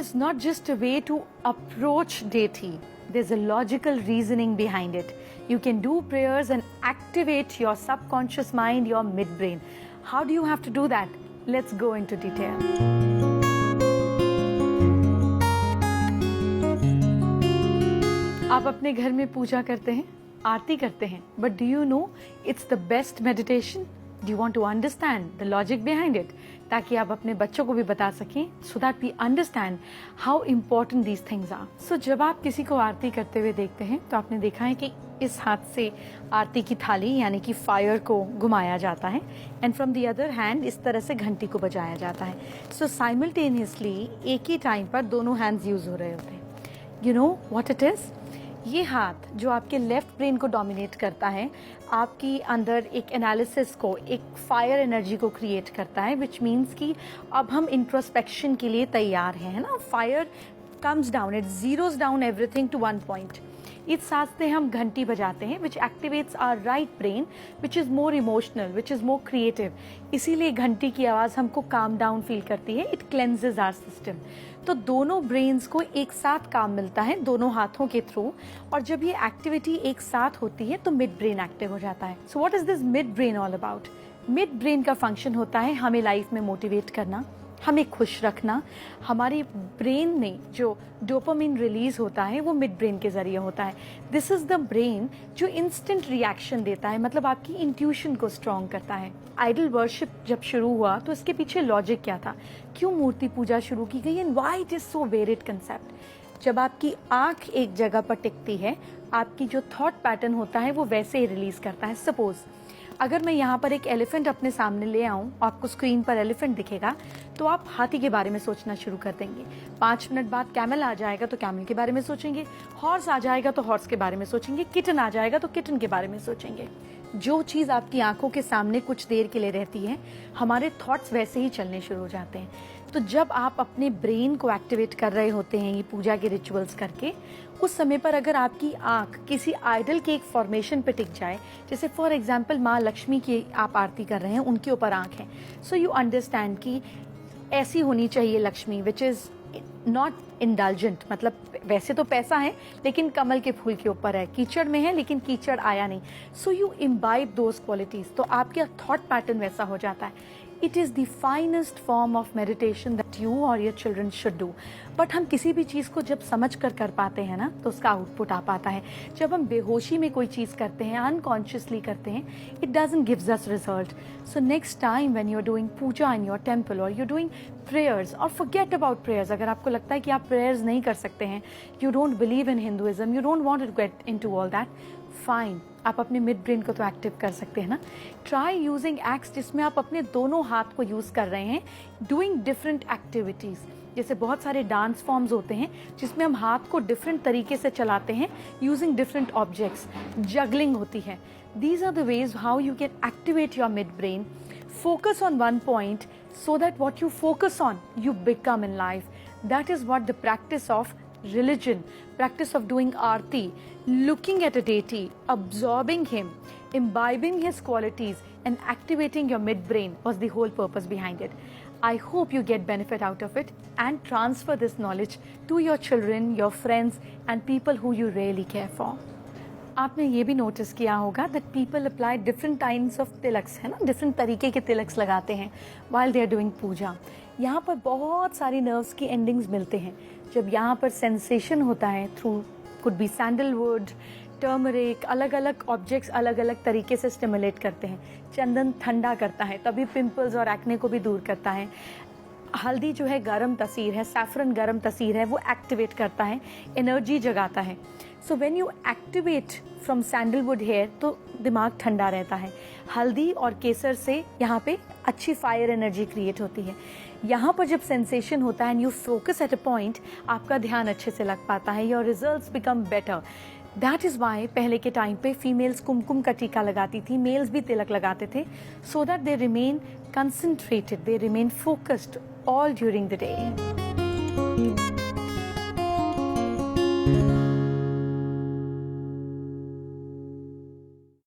is not just a way to approach deity. There's a logical reasoning behind it. You can do prayers and activate your subconscious mind, your midbrain. How do you have to do that? Let's go into detail. आप अपने घर में पूजा करते हैं, आरती करते हैं, but do you know it's the best meditation? Do you want to understand the logic behind it? ताकि आप अपने बच्चों को भी बता सकें, so that we understand how important these things are. So जब आप किसी को आरती करते हुए देखते हैं तो आपने देखा है कि इस हाथ से आरती की थाली यानी कि फायर को घुमाया जाता है and from the other hand इस तरह से घंटी को बजाया जाता है. सो साइमल्टेनियसली एक ही टाइम पर दोनों हैंड्स यूज हो रहे होते हैं. You know what it is? ये हाथ जो आपके लेफ्ट ब्रेन को डोमिनेट करता है, आपकी अंदर एक एनालिसिस को, एक फायर एनर्जी को क्रिएट करता है, विच मीन्स कि अब हम इंट्रोस्पेक्शन के लिए तैयार हैं, है ना. Fire comes down, it zeroes down everything to one point. इस साथ से हम घंटी बजाते हैं which activates our right brain which is more emotional, which is more creative. इसीलिए घंटी की आवाज़ हमको काम डाउन फील करती है. It cleanses our system. तो दोनों ब्रेन्स को एक साथ काम मिलता है दोनों हाथों के थ्रू, और जब ये एक्टिविटी एक साथ होती है तो मिड ब्रेन एक्टिव हो जाता है. So what is this mid brain all about? Mid brain का फंक्शन होता है हमें लाइफ में मोटिवेट करना, हमें खुश रखना. हमारे ब्रेन में जो डोपामिन रिलीज होता है वो मिड ब्रेन के जरिए होता है. दिस इज द ब्रेन जो इंस्टेंट रिएक्शन देता है, मतलब आपकी इंट्यूशन को स्ट्रॉन्ग करता है. आइडल वर्शिप जब शुरू हुआ तो इसके पीछे लॉजिक क्या था, क्यों मूर्ति पूजा शुरू की गई, and why it is so varied concept. जब आपकी आंख एक जगह पर टिकती है, आपकी जो थॉट पैटर्न होता है वो वैसे ही रिलीज करता है. सपोज अगर मैं यहाँ पर एक एलिफेंट अपने सामने ले आऊं, आपको स्क्रीन पर एलिफेंट दिखेगा तो आप हाथी के बारे में सोचना शुरू कर देंगे. 5 मिनट बाद कैमल आ जाएगा तो कैमल के बारे में सोचेंगे, हॉर्स आ जाएगा तो हॉर्स के बारे में सोचेंगे, किटन आ जाएगा तो किटन के बारे में सोचेंगे. जो चीज आपकी आंखों के सामने कुछ देर के लिए रहती है, हमारे थॉट्स वैसे ही चलने शुरू हो जाते हैं. तो जब आप अपने ब्रेन को एक्टिवेट कर रहे होते हैं ये पूजा के रिचुअल्स करके, उस समय पर अगर आपकी आंख किसी आइडल के एक फॉर्मेशन पे टिक जाए, जैसे फॉर एग्जांपल माँ लक्ष्मी की आप आरती कर रहे हैं, उनके ऊपर आंख है, सो यू अंडरस्टैंड कि ऐसी होनी चाहिए Lakshmi which is not indulgent. मतलब वैसे तो पैसा है लेकिन कमल के फूल के ऊपर है, कीचड़ में है लेकिन कीचड़ आया नहीं. So you imbibe those qualities, तो आपका थॉट पैटर्न वैसा हो जाता है. It is the finest form of meditation that you or your children should do. But हम किसी भी चीज़ को जब समझ कर पाते हैं ना तो उसका आउटपुट आ पाता है. जब हम बेहोशी में कोई चीज़ करते हैं, अनकॉन्शियसली करते हैं, it doesn't gives us result. So next time when you are doing puja in your temple और यू डूइंग प्रेयर्स, और फॉरगेट अबाउट प्रेयर्स. अगर आपको लगता है कि आप प्रेयर्स नहीं कर सकते हैं, you don't believe in Hinduism, you don't want to get into all that, fine. आप अपने मिड ब्रेन को तो एक्टिव कर सकते हैं ना. ट्राई यूजिंग एक्ट्स जिसमें आप अपने दोनों हाथ को यूज कर रहे हैं, डूइंग डिफरेंट एक्टिविटीज. जैसे बहुत सारे डांस फॉर्म्स होते हैं जिसमें हम हाथ को डिफरेंट तरीके से चलाते हैं यूजिंग डिफरेंट ऑब्जेक्ट्स. जगलिंग होती है. These are the ways how you can activate your mid brain. Focus on one point so that what you focus on you become in life. That is what the practice of religion, practice of doing aarti, looking at a deity, absorbing him, imbibing his qualities and activating your midbrain was the whole purpose behind it. I hope you get benefit out of it and transfer this knowledge to your children, your friends and people who you really care for. आपने ये भी notice किया होगा that people apply different types of Tilak's, है ना, different तरीके के तिलक्स लगाते हैं वाइल दे आर डूइंग पूजा. यहाँ पर बहुत सारी नर्व्स की एंडिंग्स मिलते हैं. जब यहाँ पर सेंसेशन होता है through could be sandalwood, turmeric, अलग अलग ऑब्जेक्ट्स अलग अलग तरीके से स्टिमुलेट करते हैं. चंदन ठंडा करता है, तभी पिंपल्स और एक्ने को भी दूर करता है. हल्दी जो है गर्म तसीर है, सैफरन गर्म तसीर है, वो एक्टिवेट करता है, एनर्जी जगाता है. So when you activate from sandalwood hair तो दिमाग ठंडा रहता है. हल्दी और केसर से यहाँ पे अच्छी फायर एनर्जी क्रिएट होती है. यहाँ पर जब सेंसेशन होता है and you focus at a point, आपका ध्यान अच्छे से लग पाता है, your results become better. That is why पहले के टाइम पे फीमेल्स कुमकुम का टीका लगाती थी, मेल्स भी तिलक लगाते थे, so that they remain concentrated, they remain focused all during the day.